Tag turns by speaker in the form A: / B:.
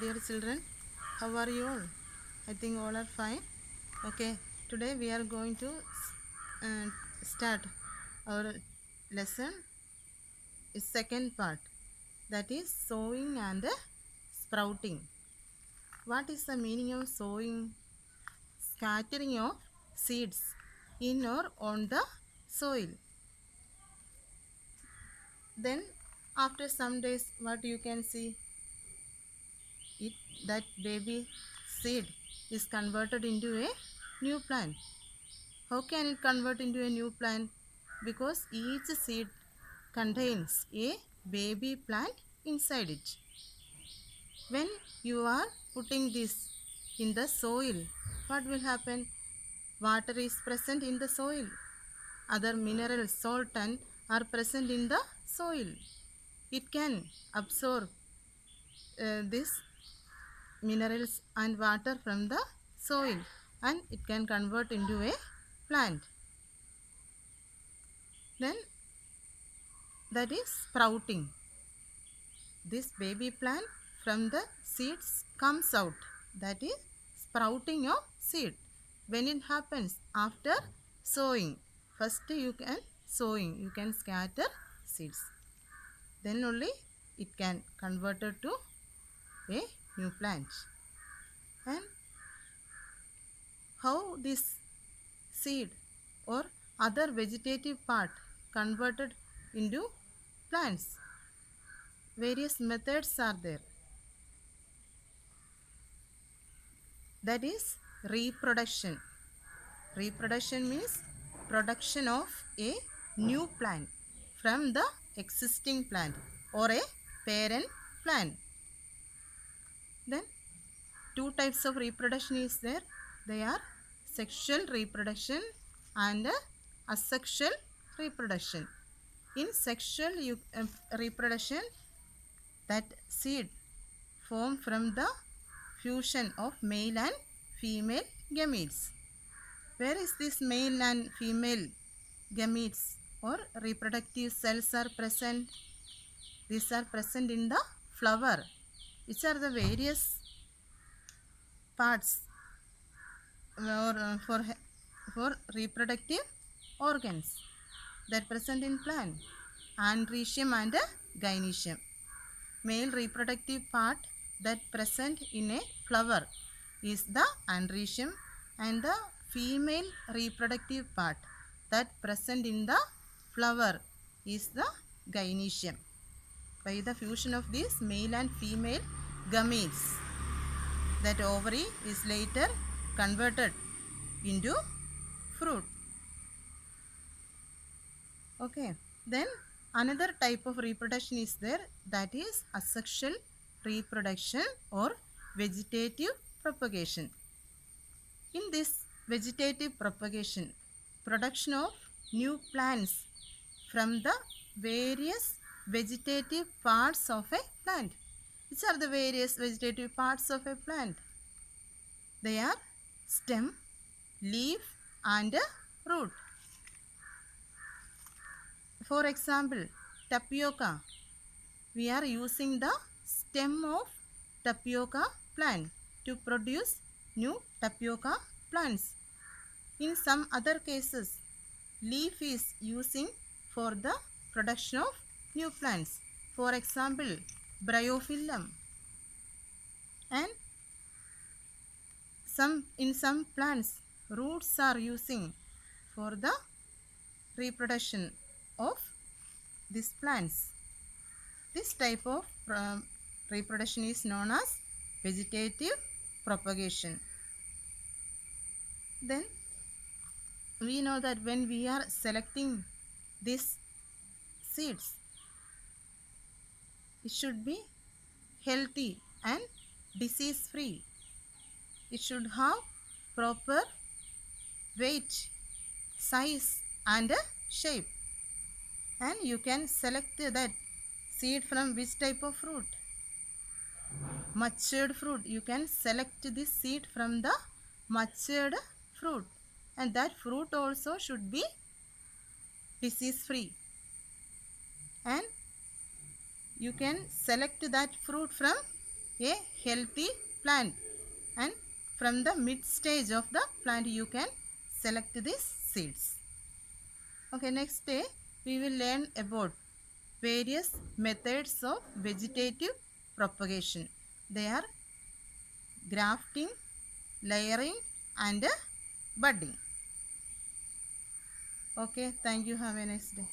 A: dear children. How are you all? I think all are fine. Okay, today we are going to uh, start our lesson. Its second part, that is sowing and sprouting. What is the meaning of sowing? Scattering of seeds in or on the soil. Then after some days, what you can see? That baby seed is converted into a new plant. How can it convert into a new plant? Because each seed contains a baby plant inside it. When you are putting this in the soil, what will happen? Water is present in the soil. Other minerals, salt and are present in the soil. It can absorb this minerals and water from the soil and it can convert into a plant. Then that is sprouting. This baby plant from the seeds comes out. That is sprouting of seed. When it happens after sowing, first you can scatter seeds. Then only it can convert it to a new plant. And how this seed or other vegetative part converted into plants? Various methods are there. That is reproduction. Reproduction means production of a new plant from the existing plant or a parent plant. Then two types of reproduction is there. They are sexual reproduction and asexual reproduction. In sexual reproduction, that seed formed from the fusion of male and female gametes. Where is this male and female gametes or reproductive cells are present? These are present in the flower, which are the various parts for reproductive organs that present in plant. Andrecium and gynoecium. Male reproductive part that present in a flower is the andrecium and the female reproductive part that present in the flower is the gynoecium. By the fusion of these male and female gametes, that ovary is later converted into fruit. Okay, then another type of reproduction is there, that is asexual reproduction or vegetative propagation. In this vegetative propagation, production of new plants from the various vegetative parts of a plant. Which are the various vegetative parts of a plant? They are stem, leaf and root. For example, tapioca. We are using the stem of tapioca plant to produce new tapioca plants. In some other cases, leaf is using for the production of new plants. For example, bryophyllum. And in some plants, roots are using for the reproduction of these plants. This type of reproduction is known as vegetative propagation. Then we know that when we are selecting these seeds, it should be healthy and disease free. It should have proper weight, size and shape. And you can select that seed from which type of fruit? Matured fruit. You can select this seed from the matured fruit. And that fruit also should be disease free. And you can select that fruit from a healthy plant, and from the mid stage of the plant you can select these seeds. Okay, next day we will learn about various methods of vegetative propagation. They are grafting, layering and budding. Okay, thank you. Have a nice day.